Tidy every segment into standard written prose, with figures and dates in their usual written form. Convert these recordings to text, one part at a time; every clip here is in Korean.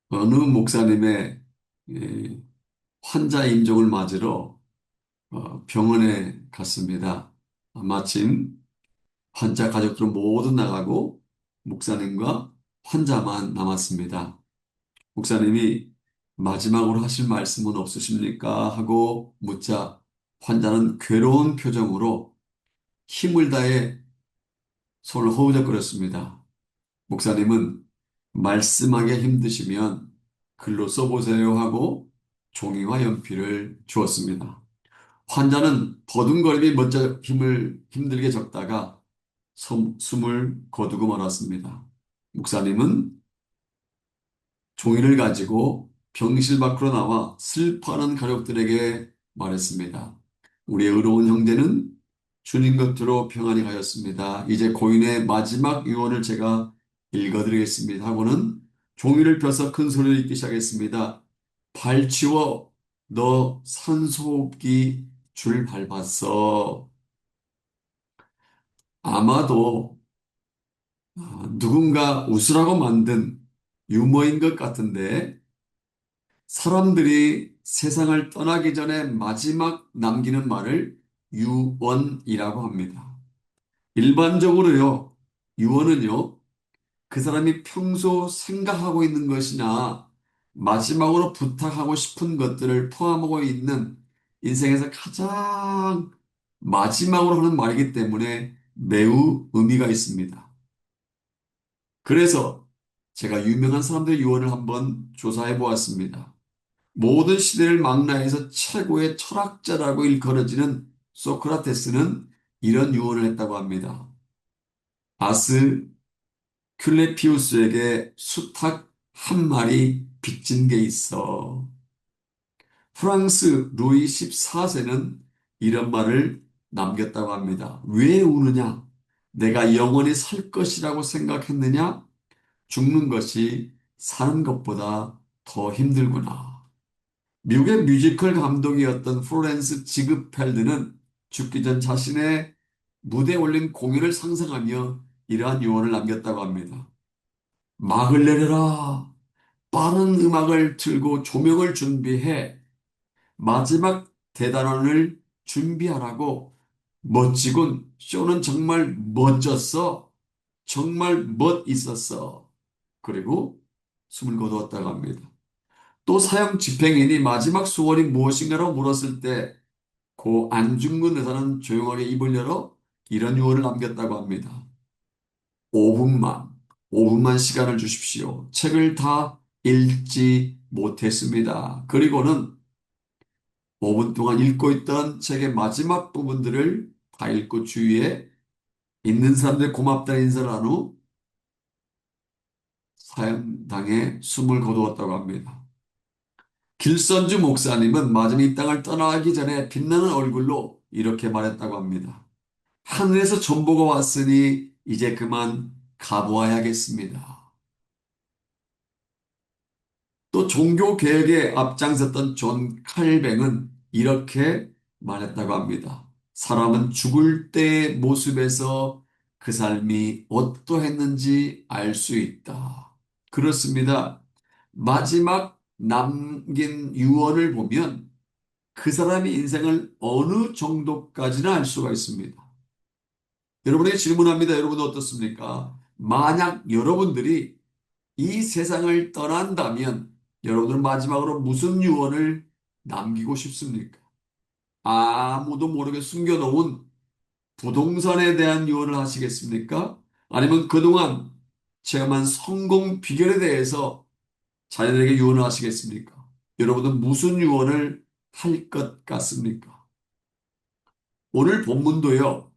어느 목사님의 환자 임종을 맞으러 병원에 갔습니다. 마침 환자 가족들은 모두 나가고 목사님과 환자만 남았습니다. 목사님이 마지막으로 하실 말씀은 없으십니까? 하고 묻자 환자는 괴로운 표정으로 힘을 다해 손을 허우적거렸습니다. 목사님은 말씀하기 힘드시면 글로 써보세요 하고 종이와 연필을 주었습니다. 환자는 버둥거림이 먼저 힘을 힘들게 적다가 숨을 거두고 말았습니다. 목사님은 종이를 가지고 병실 밖으로 나와 슬퍼하는 가족들에게 말했습니다. 우리의 의로운 형제는 주님 곁으로 평안히 가셨습니다. 이제 고인의 마지막 유언을 제가 읽어드리겠습니다. 하고는 종이를 펴서 큰 소리를 읽기 시작했습니다. 발치워 너 산소호흡기 줄 밟았어. 아마도 누군가 웃으라고 만든 유머인 것 같은데 사람들이 세상을 떠나기 전에 마지막 남기는 말을 유언이라고 합니다. 일반적으로요, 유언은요, 그 사람이 평소 생각하고 있는 것이나 마지막으로 부탁하고 싶은 것들을 포함하고 있는 인생에서 가장 마지막으로 하는 말이기 때문에 매우 의미가 있습니다. 그래서 제가 유명한 사람들의 유언을 한번 조사해 보았습니다. 모든 시대를 망라해서 최고의 철학자라고 일컬어지는 소크라테스는 이런 유언을 했다고 합니다. 아스 큘레피우스에게 수탉 한 마리 빚진 게 있어. 프랑스 루이 14세는 이런 말을 남겼다고 합니다. 왜 우느냐? 내가 영원히 살 것이라고 생각했느냐? 죽는 것이 사는 것보다 더 힘들구나. 미국의 뮤지컬 감독이었던 플로렌스 지그펠드는 죽기 전 자신의 무대에 올린 공연을 상상하며 이러한 유언을 남겼다고 합니다. 막을 내려라. 빠른 음악을 틀고 조명을 준비해 마지막 대단원을 준비하라고. 멋지군. 쇼는 정말 멋졌어. 정말 멋있었어. 그리고 숨을 거두었다고 합니다. 또 사형 집행인이 마지막 소원이 무엇인가라고 물었을 때 고 안중근 의사는 조용하게 입을 열어 이런 유언을 남겼다고 합니다. 5분만, 5분만 시간을 주십시오. 책을 다 읽지 못했습니다. 그리고는 5분 동안 읽고 있던 책의 마지막 부분들을 다 읽고 주위에 있는 사람들 고맙다는 인사를 한 후 사형당에 숨을 거두었다고 합니다. 길선주 목사님은 마지막 이 땅을 떠나기 전에 빛나는 얼굴로 이렇게 말했다고 합니다. 하늘에서 전보가 왔으니 이제 그만 가보아야겠습니다. 또 종교 개혁에 앞장섰던 존 칼뱅은 이렇게 말했다고 합니다. 사람은 죽을 때의 모습에서 그 삶이 어떠했는지 알 수 있다. 그렇습니다. 마지막 남긴 유언을 보면 그 사람의 인생을 어느 정도까지나 알 수가 있습니다. 여러분에게 질문합니다. 여러분은 어떻습니까? 만약 여러분들이 이 세상을 떠난다면 여러분들은 마지막으로 무슨 유언을 남기고 싶습니까? 아무도 모르게 숨겨놓은 부동산에 대한 유언을 하시겠습니까? 아니면 그동안 체험한 성공 비결에 대해서 자녀들에게 유언을 하시겠습니까? 여러분은 무슨 유언을 할 것 같습니까? 오늘 본문도요,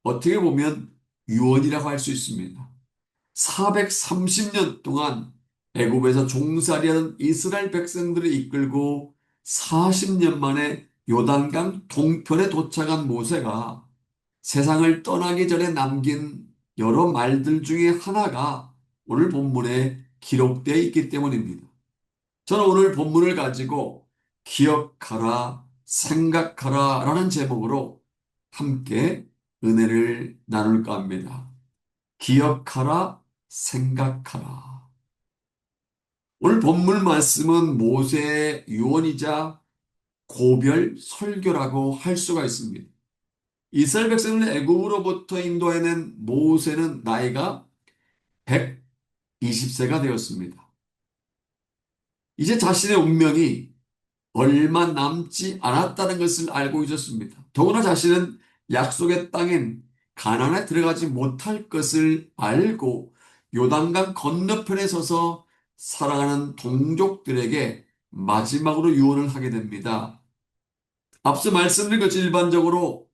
어떻게 보면 유언이라고 할 수 있습니다. 430년 동안 애굽에서 종살이하는 이스라엘 백성들을 이끌고 40년 만에 요단강 동편에 도착한 모세가 세상을 떠나기 전에 남긴 여러 말들 중에 하나가 오늘 본문에 기록되어 있기 때문입니다. 저는 오늘 본문을 가지고 기억하라, 생각하라 라는 제목으로 함께 은혜를 나눌까 합니다. 기억하라, 생각하라. 오늘 본문 말씀은 모세의 유언이자 고별 설교라고 할 수가 있습니다. 이스라엘 백성을 애굽으로부터 인도해낸 모세는 나이가 120세가 되었습니다. 이제 자신의 운명이 얼마 남지 않았다는 것을 알고 있었습니다. 더구나 자신은 약속의 땅인 가나안에 들어가지 못할 것을 알고 요단강 건너편에 서서 살아가는 동족들에게 마지막으로 유언을 하게 됩니다. 앞서 말씀드린 것처럼 일반적으로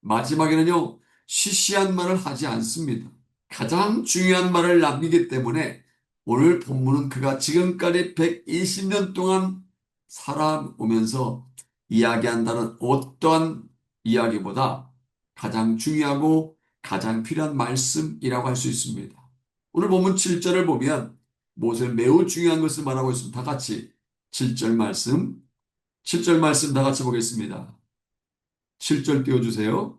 마지막에는요, 시시한 말을 하지 않습니다. 가장 중요한 말을 남기기 때문에 오늘 본문은 그가 지금까지 120년 동안 살아오면서 이야기한다는 어떠한 이야기보다 가장 중요하고 가장 필요한 말씀이라고 할 수 있습니다. 오늘 본문 7절을 보면 모세는 매우 중요한 것을 말하고 있습니다. 다 같이 7절 말씀, 7절 말씀 다 같이 보겠습니다. 7절 띄워주세요.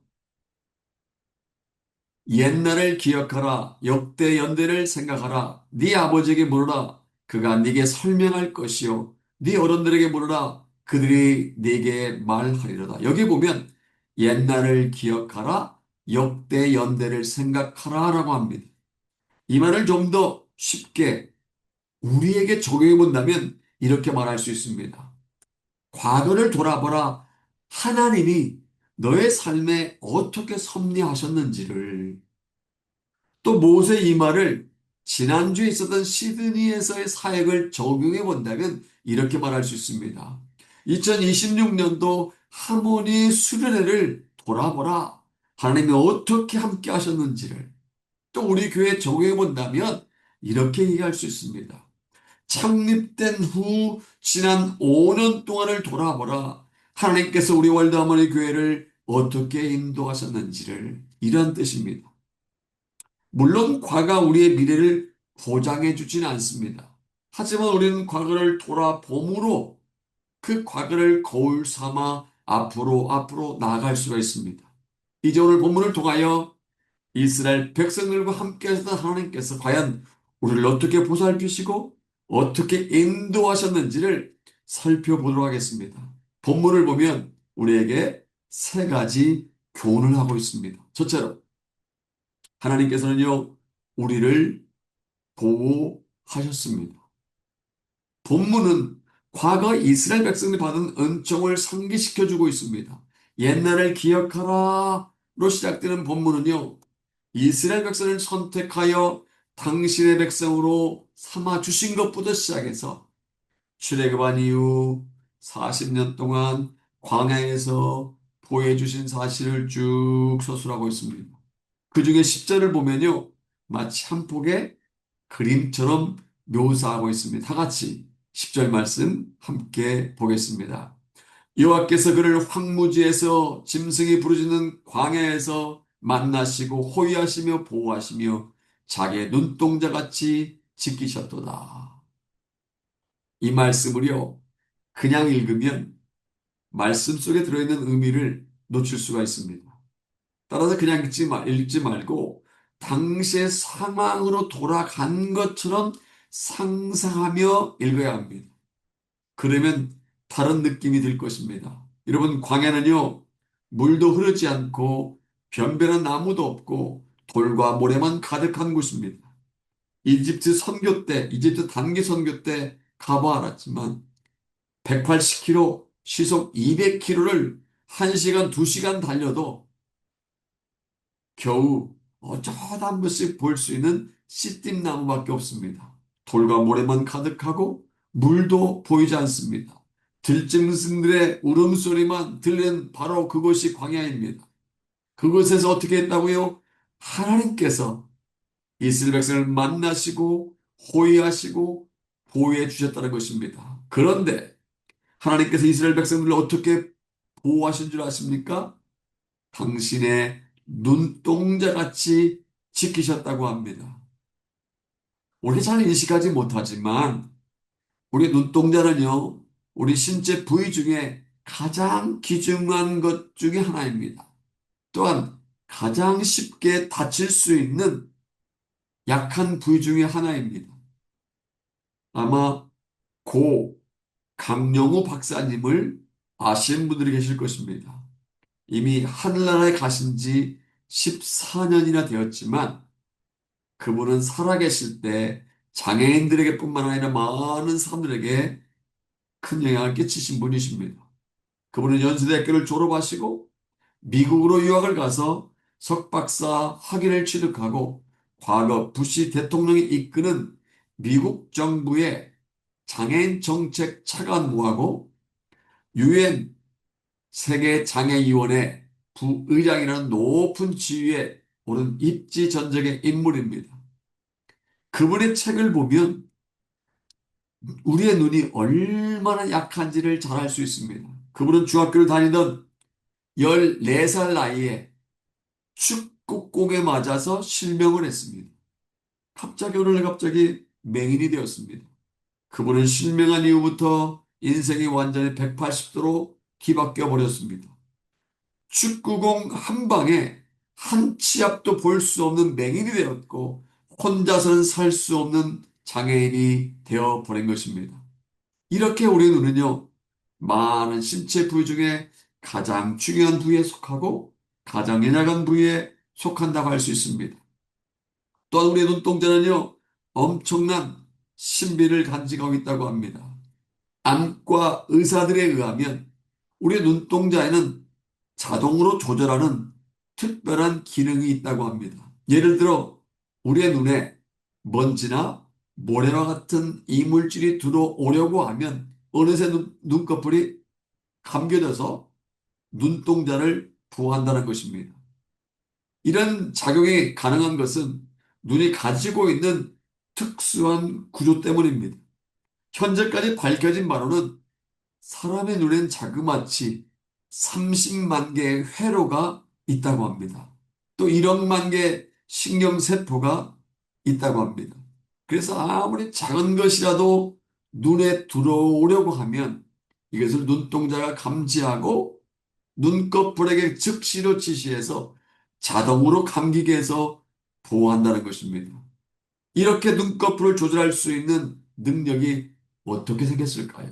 옛날을 기억하라. 역대 연대를 생각하라. 네 아버지에게 물어라. 그가 네게 설명할 것이요. 네 어른들에게 물어라. 그들이 네게 말하리로다. 여기 보면 옛날을 기억하라. 역대 연대를 생각하라라고 합니다. 이 말을 좀 더 쉽게 우리에게 적용해 본다면 이렇게 말할 수 있습니다. 과거를 돌아보라. 하나님이 너의 삶에 어떻게 섭리하셨는지를 또 모세 이 말을 지난주에 있었던 시드니에서의 사역을 적용해 본다면 이렇게 말할 수 있습니다. 2026년도 하모니 수련회를 돌아보라. 하나님이 어떻게 함께 하셨는지를 또 우리 교회에 적용해 본다면 이렇게 얘기할 수 있습니다. 창립된 후 지난 5년 동안을 돌아보라. 하나님께서 우리 월드 하모니 교회를 어떻게 인도하셨는지를 이런 뜻입니다. 물론 과거가 우리의 미래를 보장해 주지는 않습니다. 하지만 우리는 과거를 돌아봄으로 그 과거를 거울 삼아 앞으로 나아갈 수가 있습니다. 이제 오늘 본문을 통하여 이스라엘 백성들과 함께 하셨던 하나님께서 과연 우리를 어떻게 보살피시고 어떻게 인도하셨는지를 살펴보도록 하겠습니다. 본문을 보면 우리에게 세 가지 교훈을 하고 있습니다. 첫째로 하나님께서는요, 우리를 보호하셨습니다. 본문은 과거 이스라엘 백성들이 받은 은총을 상기시켜주고 있습니다. 옛날을 기억하라로 시작되는 본문은요, 이스라엘 백성을 선택하여 당신의 백성으로 삼아 주신 것부터 시작해서 출애굽한 이후 40년 동안 광야에서 보여주신 사실을 쭉 서술하고 있습니다. 그 중에 10절을 보면요, 마치 한 폭의 그림처럼 묘사하고 있습니다. 다 같이 10절 말씀 함께 보겠습니다. 여호와께서 그를 황무지에서 짐승이 부르짖는 광야에서 만나시고 호위하시며 보호하시며 자기의 눈동자같이 지키셨도다. 이 말씀을요, 그냥 읽으면 말씀 속에 들어있는 의미를 놓칠 수가 있습니다. 따라서 그냥 읽지 말고 당시의 상황으로 돌아간 것처럼 상상하며 읽어야 합니다. 그러면 다른 느낌이 들 것입니다. 여러분, 광야는요, 물도 흐르지 않고 변변한 나무도 없고 돌과 모래만 가득한 곳입니다. 이집트 단기 선교 때 가봐 알았지만 180km, 시속 200km를 1시간, 2시간 달려도 겨우 어쩌다 한 번씩 볼 수 있는 씨띠나무밖에 없습니다. 돌과 모래만 가득하고 물도 보이지 않습니다. 들짐승들의 울음소리만 들리는 바로 그곳이 광야입니다. 그곳에서 어떻게 했다고요? 하나님께서 이스라엘 백성을 만나시고 호위하시고 보호해 주셨다는 것입니다. 그런데 하나님께서 이스라엘 백성들을 어떻게 보호하신 줄 아십니까? 당신의 눈동자같이 지키셨다고 합니다. 우리 잘 인식하지 못하지만 우리 눈동자는요, 우리 신체 부위 중에 가장 귀중한 것 중에 하나입니다. 또한 가장 쉽게 다칠 수 있는 약한 부위 중에 하나입니다. 아마 고 강영우 박사님을 아시는 분들이 계실 것입니다. 이미 하늘나라에 가신 지 14년이나 되었지만 그분은 살아계실 때 장애인들에게 뿐만 아니라 많은 사람들에게 큰 영향을 끼치신 분이십니다. 그분은 연세대학교를 졸업하시고 미국으로 유학을 가서 석박사 학위를 취득하고 과거 부시 대통령이 이끄는 미국 정부의 장애인 정책 차관무하고 유엔 세계장애위원회 부의장이라는 높은 지위에 오른 입지전적의 인물입니다. 그분의 책을 보면 우리의 눈이 얼마나 약한지를 잘 알 수 있습니다. 그분은 중학교를 다니던 14살 나이에 축구공에 맞아서 실명을 했습니다. 갑자기 어느 날 갑자기 맹인이 되었습니다. 그분은 실명한 이후부터 인생이 완전히 180도로 뒤바뀌어 버렸습니다. 축구공 한 방에 한 치 앞도 볼 수 없는 맹인이 되었고 혼자서는 살 수 없는 장애인이 되어 버린 것입니다. 이렇게 우리 눈은요, 많은 신체 부위 중에 가장 중요한 부위에 속하고 가장 연약한 부위에 속한다고 할 수 있습니다. 또한 우리의 눈동자는요, 엄청난 신비를 간직하고 있다고 합니다. 안과 의사들에 의하면 우리의 눈동자에는 자동으로 조절하는 특별한 기능이 있다고 합니다. 예를 들어, 우리의 눈에 먼지나 모래와 같은 이물질이 들어오려고 하면 어느새 눈꺼풀이 감겨져서 눈동자를 보호한다는 것입니다. 이런 작용이 가능한 것은 눈이 가지고 있는 특수한 구조 때문입니다. 현재까지 밝혀진 바로는 사람의 눈엔 자그마치 30만 개의 회로가 있다고 합니다. 또 1억만 개의 신경세포가 있다고 합니다. 그래서 아무리 작은 것이라도 눈에 들어오려고 하면 이것을 눈동자가 감지하고 눈꺼풀에게 즉시로 지시해서 자동으로 감기게 해서 보호한다는 것입니다. 이렇게 눈꺼풀을 조절할 수 있는 능력이 어떻게 생겼을까요?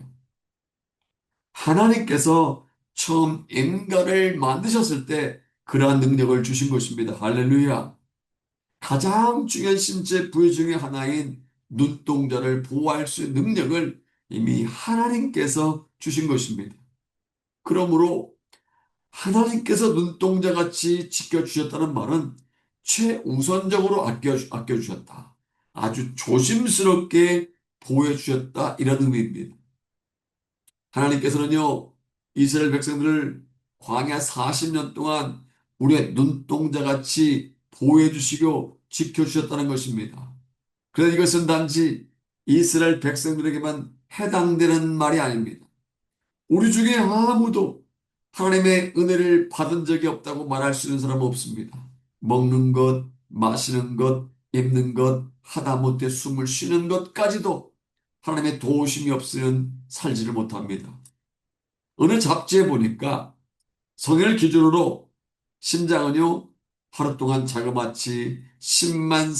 하나님께서 처음 인간을 만드셨을 때 그러한 능력을 주신 것입니다. 할렐루야. 가장 중요한 신체 부위 중에 하나인 눈동자를 보호할 수 있는 능력을 이미 하나님께서 주신 것입니다. 그러므로 하나님께서 눈동자 같이 지켜주셨다는 말은 최우선적으로 아껴주셨다. 아주 조심스럽게 보여주셨다. 이런 의미입니다. 하나님께서는요, 이스라엘 백성들을 광야 40년 동안 우리의 눈동자 같이 보호해 주시고 지켜주셨다는 것입니다. 그런데 이것은 단지 이스라엘 백성들에게만 해당되는 말이 아닙니다. 우리 중에 아무도 하나님의 은혜를 받은 적이 없다고 말할 수 있는 사람은 없습니다. 먹는 것, 마시는 것, 입는 것, 하다못해 숨을 쉬는 것까지도 하나님의 도우심이 없으면 살지를 못합니다. 어느 잡지에 보니까 성인을 기준으로 심장은요, 하루 동안 자그마치 10만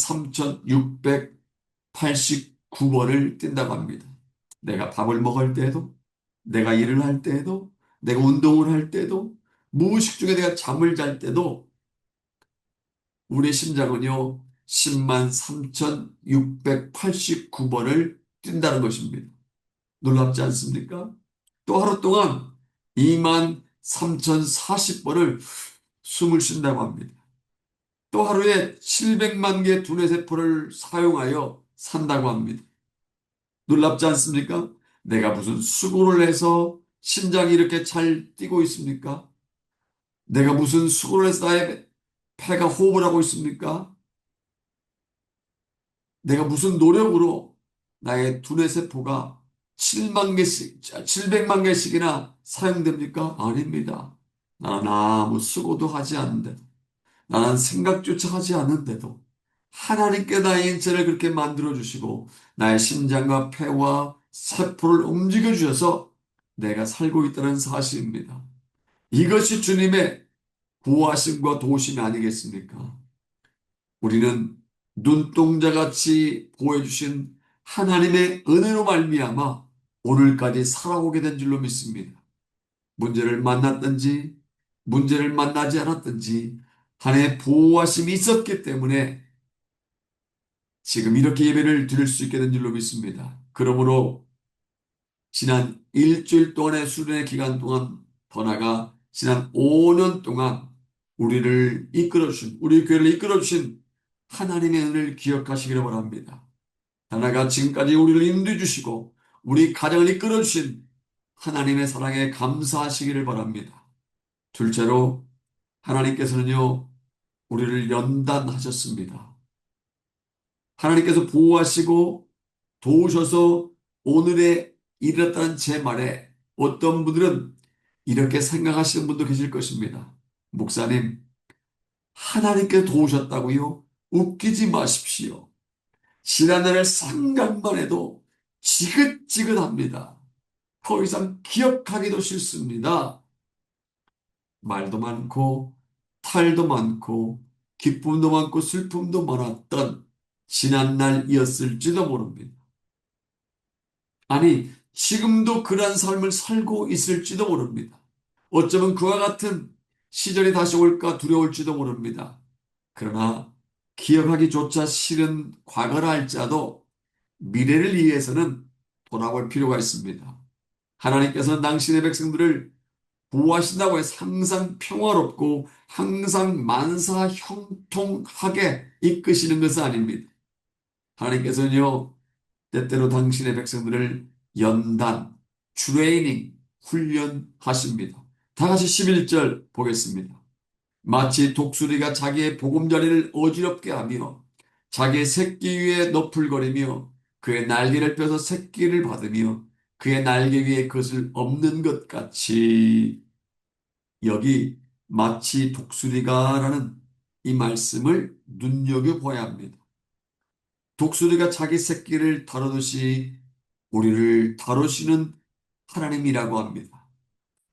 3,689번을 뛴다고 합니다. 내가 밥을 먹을 때에도, 내가 일을 할 때에도, 내가 운동을 할 때도, 무의식 중에 내가 잠을 잘 때도 우리 심장은요, 10만 3,689번을 뛴다는 것입니다. 놀랍지 않습니까? 또 하루 동안 2만 3,040번을 숨을 쉰다고 합니다. 또 하루에 700만 개의 두뇌세포를 사용하여 산다고 합니다. 놀랍지 않습니까? 내가 무슨 수고를 해서 심장이 이렇게 잘 뛰고 있습니까? 내가 무슨 수고를 해서 나의 폐가 호흡을 하고 있습니까? 내가 무슨 노력으로 나의 두뇌세포가 7만 개씩, 700만 개씩이나 사용됩니까? 아닙니다. 나는 아무 수고도 하지 않는데도, 나는 생각조차 하지 않는데도, 하나님께 나의 인체를 그렇게 만들어 주시고, 나의 심장과 폐와 세포를 움직여 주셔서 내가 살고 있다는 사실입니다. 이것이 주님의 구하심과 도우심이 아니겠습니까? 우리는 눈동자같이 보여주신 하나님의 은혜로 말미암아 오늘까지 살아오게 된 줄로 믿습니다. 문제를 만났든지 문제를 만나지 않았든지 하나님의 보호하심이 있었기 때문에 지금 이렇게 예배를 드릴 수 있게 된 줄로 믿습니다. 그러므로 지난 일주일 동안의 수련의 기간 동안 더 나아가 지난 5년 동안 우리를 이끌어 주신, 우리 교회를 이끌어 주신 하나님의 은혜를 기억하시기를 바랍니다. 하나가 지금까지 우리를 인도해 주시고 우리 가정을 이끌어 주신 하나님의 사랑에 감사하시기를 바랍니다. 둘째로 하나님께서는요, 우리를 연단하셨습니다. 하나님께서 보호하시고 도우셔서 오늘에 이르렀다는 제 말에 어떤 분들은 이렇게 생각하시는 분도 계실 것입니다. 목사님, 하나님께서 도우셨다고요? 웃기지 마십시오. 지난해를 생각만 해도 지긋지긋합니다. 더 이상 기억하기도 싫습니다. 말도 많고 탈도 많고 기쁨도 많고 슬픔도 많았던 지난날이었을지도 모릅니다. 아니, 지금도 그러한 삶을 살고 있을지도 모릅니다. 어쩌면 그와 같은 시절이 다시 올까 두려울지도 모릅니다. 그러나 기억하기조차 싫은 과거라 할지라도 미래를 위해서는 돌아볼 필요가 있습니다. 하나님께서는 당신의 백성들을 보호하신다고 해서 항상 평화롭고 항상 만사 형통하게 이끄시는 것은 아닙니다. 하나님께서는요, 때때로 당신의 백성들을 연단, 트레이닝, 훈련하십니다. 다 같이 11절 보겠습니다. 마치 독수리가 자기의 보금자리를 어지럽게 하며 자기의 새끼 위에 너풀거리며 그의 날개를 펴서 새끼를 받으며 그의 날개 위에 그것을 엎는 것 같이 여기 마치 독수리가라는 이 말씀을 눈여겨봐야 합니다. 독수리가 자기 새끼를 다루듯이 우리를 다루시는 하나님이라고 합니다.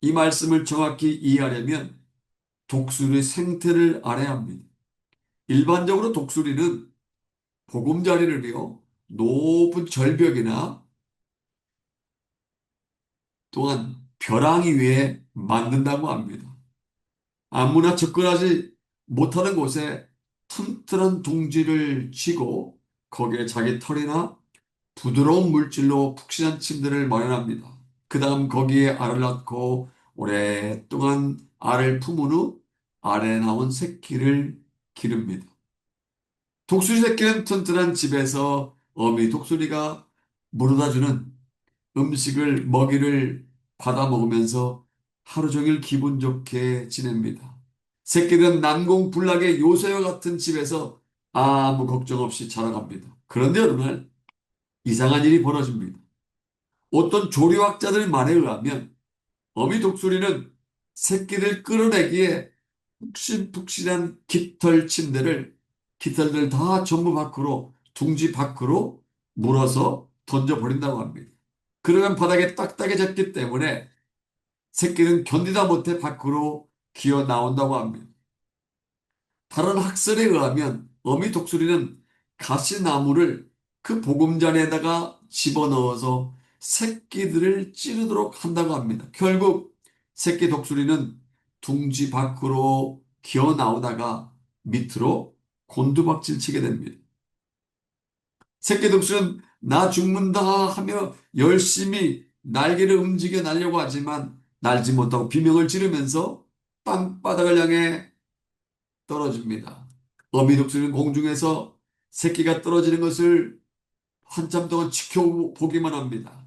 이 말씀을 정확히 이해하려면 독수리의 생태를 알아야 합니다. 일반적으로 독수리는 보금자리를요, 높은 절벽이나 또한 벼랑이 위에 만든다고 합니다. 아무나 접근하지 못하는 곳에 튼튼한 둥지를 치고 거기에 자기 털이나 부드러운 물질로 푹신한 침대를 마련합니다. 그 다음 거기에 알을 낳고 오랫동안 알을 품은 후 알에 나온 새끼를 기릅니다. 독수리 새끼는 튼튼한 집에서 어미 독수리가 물어다주는 음식을 먹이를 받아 먹으면서 하루 종일 기분 좋게 지냅니다. 새끼들은 난공불락의 요새와 같은 집에서 아무 걱정 없이 자라갑니다. 그런데 어느 날 이상한 일이 벌어집니다. 어떤 조류학자들 말에 의하면 어미 독수리는 새끼를 끌어내기에 푹신푹신한 깃털 침대를 깃털들 다 전부 밖으로 둥지 밖으로 물어서 던져버린다고 합니다. 그러면 바닥에 딱딱해졌기 때문에 새끼는 견디다 못해 밖으로 기어 나온다고 합니다. 다른 학설에 의하면 어미 독수리는 가시나무를 그 보금자리에다가 집어넣어서 새끼들을 찌르도록 한다고 합니다. 결국 새끼 독수리는 둥지 밖으로 기어 나오다가 밑으로 곤두박질 치게 됩니다. 새끼 독수리는 나 죽는다 하며 열심히 날개를 움직여 날려고 하지만 날지 못하고 비명을 지르면서 땅바닥을 향해 떨어집니다. 어미 독수리는 공중에서 새끼가 떨어지는 것을 한참 동안 지켜보기만 합니다.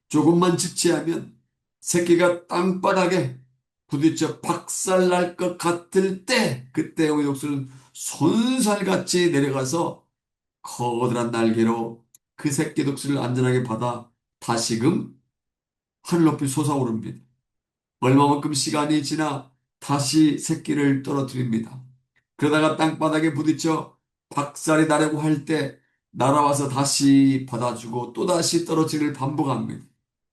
조금만 지체하면 새끼가 땅바닥에 부딪혀 박살날 것 같을 때 그때 어미 독수리는 손살같이 내려가서 커다란 날개로 그 새끼 독수리를 안전하게 받아 다시금 하늘 높이 솟아오릅니다. 얼마만큼 시간이 지나 다시 새끼를 떨어뜨립니다. 그러다가 땅바닥에 부딪혀 박살이 나려고 할 때 날아와서 다시 받아주고 또다시 떨어지기를 반복합니다.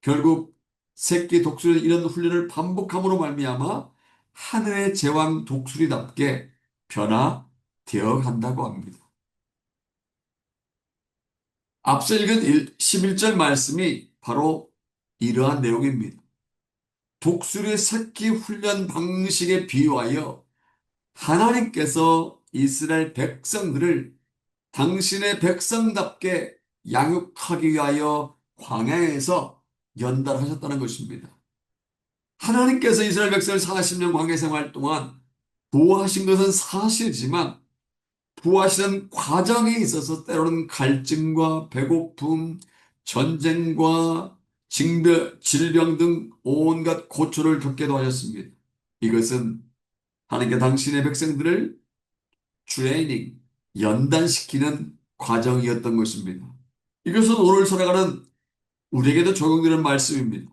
결국 새끼 독수리는 이런 훈련을 반복함으로 말미암아 하늘의 제왕 독수리답게 변화되어 간다고 합니다. 앞서 읽은 11절 말씀이 바로 이러한 내용입니다. 독수리 새끼 훈련 방식에 비유하여 하나님께서 이스라엘 백성들을 당신의 백성답게 양육하기 위하여 광야에서 연단하셨다는 것입니다. 하나님께서 이스라엘 백성을 40년 광야 생활 동안 보호하신 것은 사실이지만 부하시는 과정에 있어서 때로는 갈증과 배고픔, 전쟁과 질병 등 온갖 고초를 겪게도 하셨습니다. 이것은 하나님께 당신의 백성들을 트레이닝, 연단시키는 과정이었던 것입니다. 이것은 오늘 살아가는 우리에게도 적용되는 말씀입니다.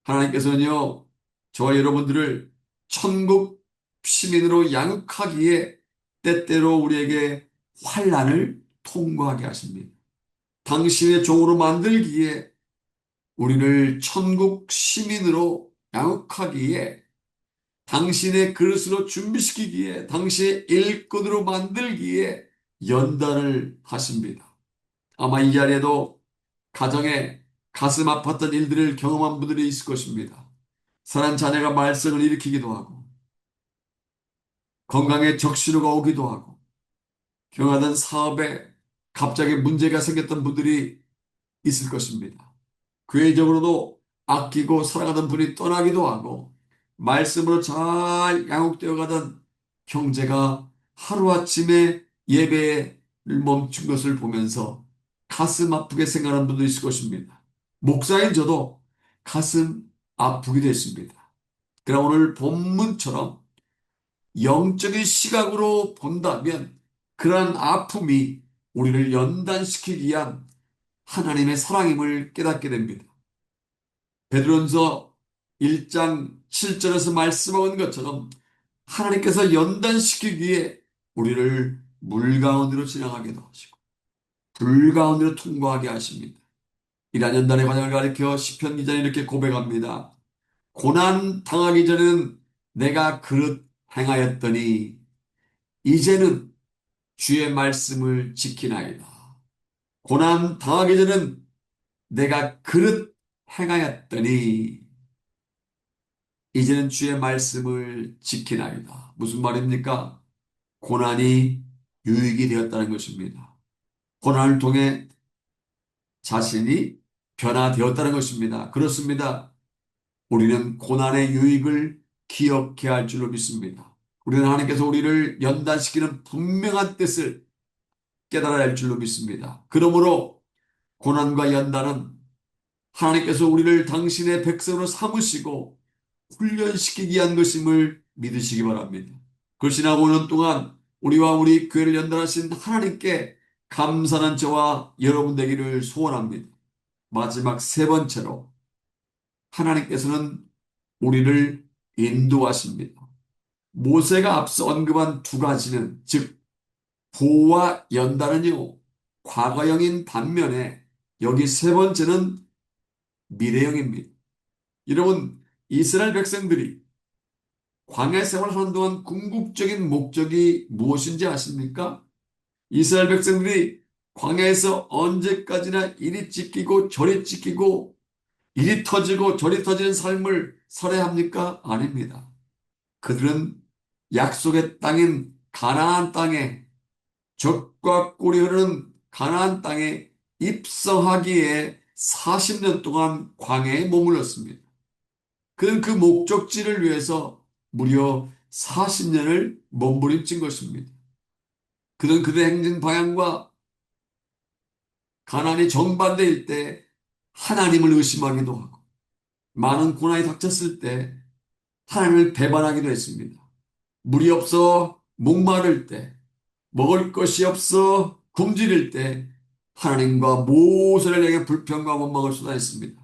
하나님께서는요, 저와 여러분들을 천국 시민으로 양육하기에 때때로 우리에게 환난을 통과하게 하십니다. 당신의 종으로 만들기에 우리를 천국 시민으로 양육하기에 당신의 그릇으로 준비시키기에 당신의 일꾼으로 만들기에 연단을 하십니다. 아마 이 자리에도 가정에 가슴 아팠던 일들을 경험한 분들이 있을 것입니다. 사랑 자녀가 말썽을 일으키기도 하고 건강에 적신호가 오기도 하고 경하던 사업에 갑자기 문제가 생겼던 분들이 있을 것입니다. 교회적으로도 아끼고 사랑하던 분이 떠나기도 하고 말씀으로 잘 양육되어 가던 형제가 하루아침에 예배를 멈춘 것을 보면서 가슴 아프게 생각하는 분도 있을 것입니다. 목사인 저도 가슴 아프게 됐습니다. 그러나 오늘 본문처럼 영적인 시각으로 본다면 그러한 아픔이 우리를 연단시키기 위한 하나님의 사랑임을 깨닫게 됩니다. 베드로전서 1장 7절에서 말씀하는 것처럼 하나님께서 연단시키기 위해 우리를 물 가운데로 지나가게도 하시고 불 가운데로 통과하게 하십니다. 이러한 연단의 과정을 가리켜 시편 기자는 이렇게 고백합니다. 고난 당하기 전에는 내가 그릇 행하였더니 이제는 주의 말씀을 지키나이다. 고난 당하기 전에는 내가 그릇 행하였더니 이제는 주의 말씀을 지키나이다. 무슨 말입니까? 고난이 유익이 되었다는 것입니다. 고난을 통해 자신이 변화되었다는 것입니다. 그렇습니다. 우리는 고난의 유익을 기억해야 할 줄로 믿습니다. 우리는 하나님께서 우리를 연단시키는 분명한 뜻을 깨달아야 할 줄로 믿습니다. 그러므로 고난과 연단은 하나님께서 우리를 당신의 백성으로 삼으시고 훈련시키기 위한 것임을 믿으시기 바랍니다. 그 지나고 오는 동안 우리와 우리 교회를 연단하신 하나님께 감사하는 저와 여러분 되기를 소원합니다. 마지막 세 번째로 하나님께서는 우리를 인도하십니다. 모세가 앞서 언급한 두 가지는 즉 보호와 연단은요 과거형인 반면에 여기 세 번째는 미래형입니다. 여러분 이스라엘 백성들이 광야 생활하는 동안 궁극적인 목적이 무엇인지 아십니까? 이스라엘 백성들이 광야에서 언제까지나 이리 찢기고 저리 찢기고 이리 터지고 저리 터지는 삶을 살아야 합니까? 아닙니다. 그들은 약속의 땅인 가나안 땅에 젖과 꿀이 흐르는 가나안 땅에 입성하기에 40년 동안 광야에 머물렀습니다. 그는 그 목적지를 위해서 무려 40년을 몸부림친 것입니다. 그는 그들의 행진 방향과 가나안이 정반대일 때 하나님을 의심하기도 하고 많은 고난이 닥쳤을 때 하나님을 배반하기도 했습니다. 물이 없어 목마를 때, 먹을 것이 없어 굶주릴 때 하나님과 모세를 향해 불평과 원망을 쏟아냈습니다.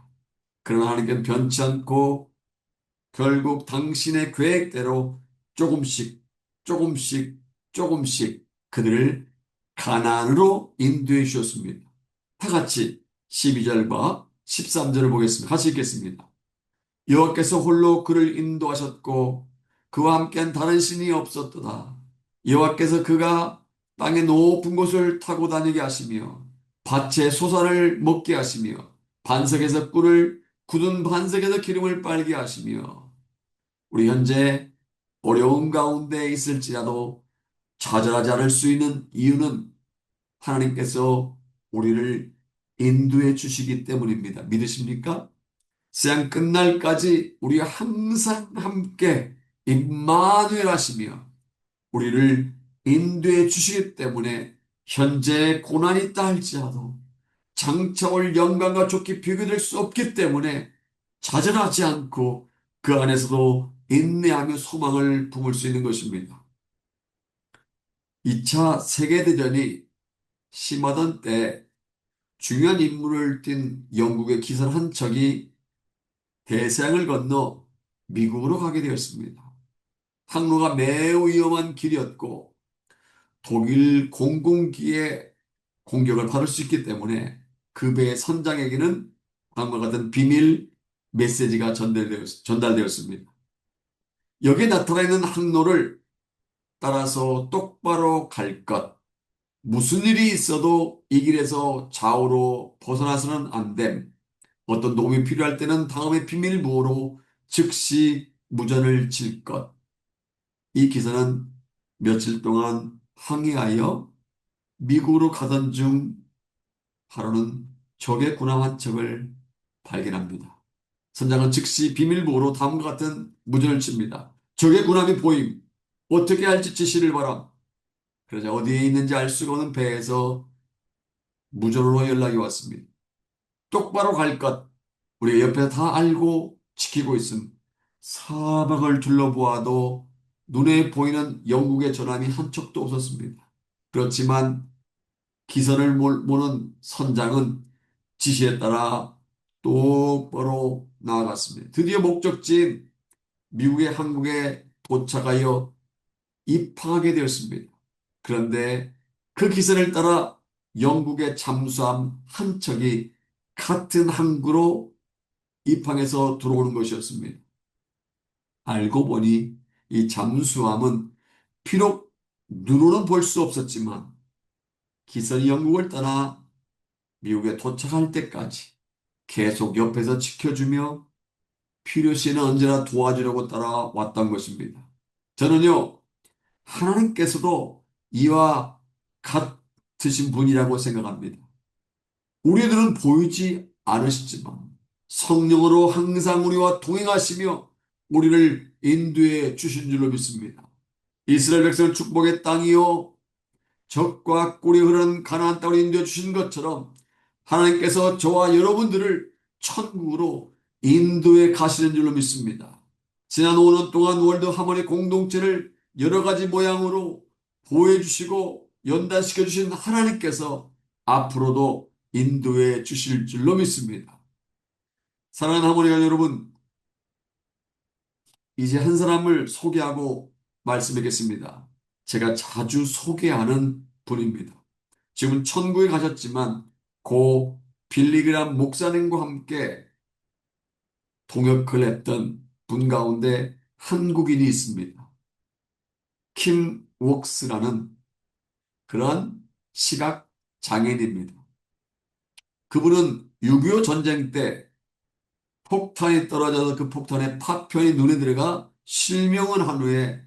그러나 하나님께는 변치 않고 결국 당신의 계획대로 조금씩 조금씩 조금씩 그들을 가나안으로 인도해 주셨습니다. 다 같이 12절과 13절을 보겠습니다. 같이 읽겠습니다. 여호와께서 홀로 그를 인도하셨고 그와 함께한 다른 신이 없었도다. 여호와께서 그가 땅의 높은 곳을 타고 다니게 하시며 밭에 소산을 먹게 하시며 반석에서 꿀을 굳은 반석에서 기름을 빨게 하시며 우리 현재 어려움 가운데 있을지라도 좌절하지 않을 수 있는 이유는 하나님께서 우리를 인도해 주시기 때문입니다. 믿으십니까? 세상 끝날까지 우리가 항상 함께 임마누엘 하시며 우리를 인도해 주시기 때문에 현재 고난이 있다 할지라도 장차 올 영광과 좋게 비교될 수 없기 때문에 좌절하지 않고 그 안에서도 인내하며 소망을 품을 수 있는 것입니다. 2차 세계대전이 심하던 때 중요한 임무를 띈 영국의 기사 한 척이 대서양을 건너 미국으로 가게 되었습니다. 항로가 매우 위험한 길이었고 독일 공군기의 공격을 받을 수 있기 때문에 그 배의 선장에게는 다음과 같은 비밀 메시지가 전달되었습니다. 여기에 나타나 있는 항로를 따라서 똑바로 갈 것. 무슨 일이 있어도 이 길에서 좌우로 벗어나서는 안 됨. 어떤 도움이 필요할 때는 다음의 비밀보호로 즉시 무전을 칠 것. 이 기사는 며칠 동안 항해하여 미국으로 가던 중 하루는 적의 군함 한 척을 발견합니다. 선장은 즉시 비밀보호로 다음과 같은 무전을 칩니다. 적의 군함이 보임. 어떻게 할지 지시를 바람. 그러자 어디에 있는지 알 수가 없는 배에서 무전으로 연락이 왔습니다. 똑바로 갈 것. 우리가 옆에서 다 알고 지키고 있음. 사방을 둘러보아도 눈에 보이는 영국의 전함이 한 척도 없었습니다. 그렇지만 기선을 모는 선장은 지시에 따라 똑바로 나아갔습니다. 드디어 목적지인 미국의 항구에 도착하여 입항하게 되었습니다. 그런데 그 기선을 따라 영국의 잠수함 한 척이 같은 항구로 입항해서 들어오는 것이었습니다. 알고 보니 이 잠수함은 비록 눈으로는 볼 수 없었지만 기선이 영국을 떠나 미국에 도착할 때까지 계속 옆에서 지켜주며 필요시에는 언제나 도와주려고 따라왔던 것입니다. 저는요, 하나님께서도 이와 같으신 분이라고 생각합니다. 우리들은 보이지 않으시지만 성령으로 항상 우리와 동행하시며 우리를 인도해 주신 줄로 믿습니다. 이스라엘 백성을 축복의 땅이요 적과 꿀이 흐르는 가나안 땅으로 인도해 주신 것처럼 하나님께서 저와 여러분들을 천국으로 인도해 가시는 줄로 믿습니다. 지난 5년 동안 월드 하모니 공동체를 여러 가지 모양으로 보호해 주시고 연단시켜 주신 하나님께서 앞으로도 인도해 주실 줄로 믿습니다. 사랑하는 하모니가 여러분, 이제 한 사람을 소개하고 말씀드리겠습니다. 제가 자주 소개하는 분입니다. 지금 천국에 가셨지만 고 빌리그람 목사님과 함께 동역을 했던 분 가운데 한국인이 있습니다. 킴 웍스라는 그러한 시각 장애인입니다. 그분은 6.25 전쟁 때 폭탄이 떨어져서 그 폭탄의 파편이 눈에 들어가 실명을 한 후에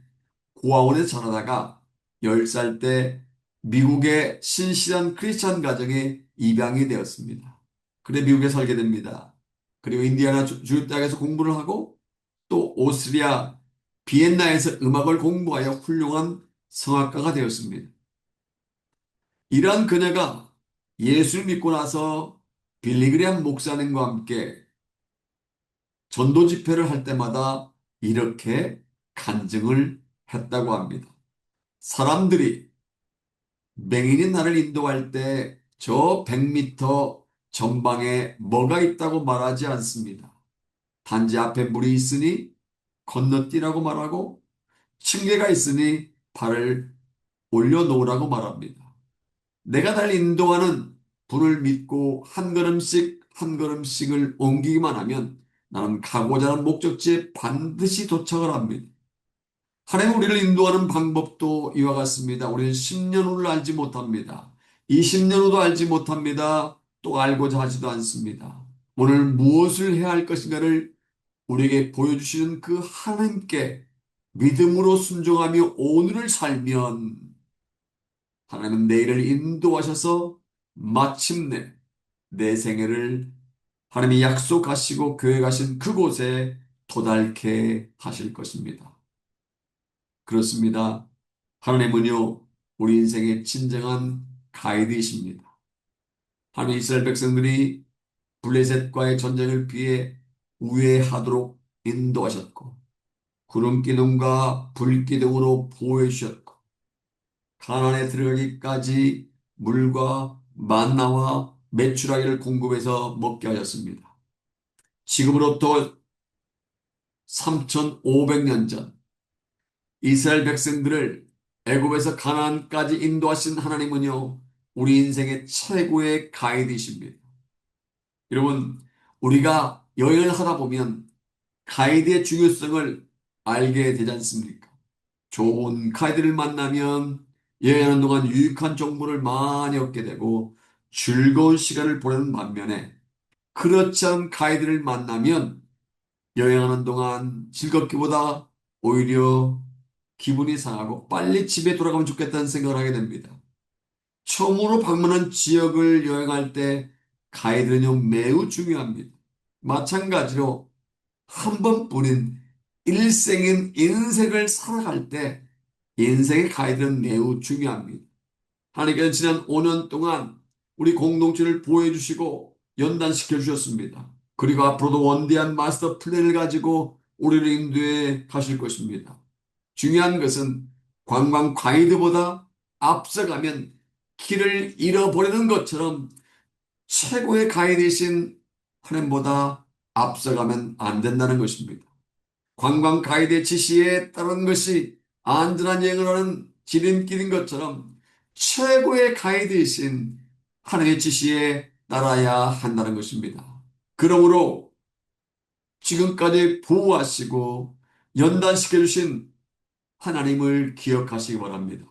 고아원에서 자라다가 10살 때 미국의 신실한 크리스찬 가정에 입양이 되었습니다. 그래 미국에 살게 됩니다. 그리고 인디아나 주립대학에서 공부를 하고 또 오스트리아 비엔나에서 음악을 공부하여 훌륭한 성악가가 되었습니다. 이러한 그녀가 예수를 믿고 나서 빌리그레암 목사님과 함께 전도 집회를 할 때마다 이렇게 간증을 했다고 합니다. 사람들이 맹인인 나를 인도할 때 저 100m 전방에 뭐가 있다고 말하지 않습니다. 단지 앞에 물이 있으니 건너뛰라고 말하고 층계가 있으니 발을 올려놓으라고 말합니다. 내가 날 인도하는 분을 믿고 한 걸음씩 한 걸음씩을 옮기기만 하면 나는 가고자 하는 목적지에 반드시 도착을 합니다. 하나님 우리를 인도하는 방법도 이와 같습니다. 우리는 10년 후를 알지 못합니다. 20년 후도 알지 못합니다. 또 알고자 하지도 않습니다. 오늘 무엇을 해야 할 것인가를 우리에게 보여주시는 그 하나님께 믿음으로 순종하며 오늘을 살면 하나님은 내일을 인도하셔서 마침내 내 생애를 하나님이 약속하시고 계획하신 그곳에 도달케 하실 것입니다. 그렇습니다. 하나님은요, 우리 인생의 진정한 가이드이십니다. 하나님 이스라엘 백성들이 블레셋과의 전쟁을 피해 우회하도록 인도하셨고, 구름 기둥과 불 기둥으로 보호해 주셨고, 가나안에 들어가기까지 물과 만나와 메추라기를 공급해서 먹게 하셨습니다. 지금으로부터 3,500년 전 이스라엘 백성들을 애굽에서 가나안까지 인도하신 하나님은요, 우리 인생의 최고의 가이드이십니다. 여러분, 우리가 여행을 하다 보면 가이드의 중요성을 알게 되지 않습니까? 좋은 가이드를 만나면 여행하는 동안 유익한 정보를 많이 얻게 되고 즐거운 시간을 보내는 반면에 그렇지 않은 가이드를 만나면 여행하는 동안 즐겁기보다 오히려 기분이 상하고 빨리 집에 돌아가면 좋겠다는 생각을 하게 됩니다. 처음으로 방문한 지역을 여행할 때 가이드는요 매우 중요합니다. 마찬가지로 한 번뿐인 일생인 인생을 살아갈 때 인생의 가이드는 매우 중요합니다. 하나님께서는 지난 5년 동안 우리 공동체를 보호해 주시고 연단시켜 주셨습니다. 그리고 앞으로도 원대한 마스터 플랜을 가지고 우리를 인도해 가실 것입니다. 중요한 것은 관광 가이드보다 앞서가면 길을 잃어버리는 것처럼 최고의 가이드이신 하나님보다 앞서가면 안 된다는 것입니다. 관광 가이드의 지시에 따르는 것이 안전한 여행을 하는 지름길인 것처럼 최고의 가이드이신 하나님의 지시에 따라야 한다는 것입니다. 그러므로 지금까지 보호하시고 연단시켜 주신 하나님을 기억하시기 바랍니다.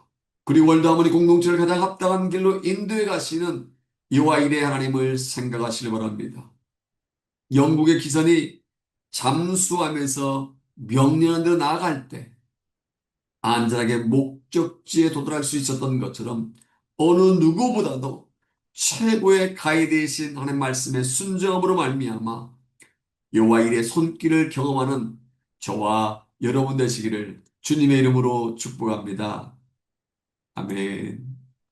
그리고 월드 하모니 공동체를 가장 합당한 길로 인도해 가시는 여호와 이레 하나님을 생각하시기 바랍니다. 영국의 기선이 잠수하면서 명령한 대로 나아갈 때 안전하게 목적지에 도달할 수 있었던 것처럼 어느 누구보다도 최고의 가이드이신 하나님 말씀의 순종함으로 말미암아 여호와 일의 손길을 경험하는 저와 여러분 되시기를 주님의 이름으로 축복합니다. 아멘.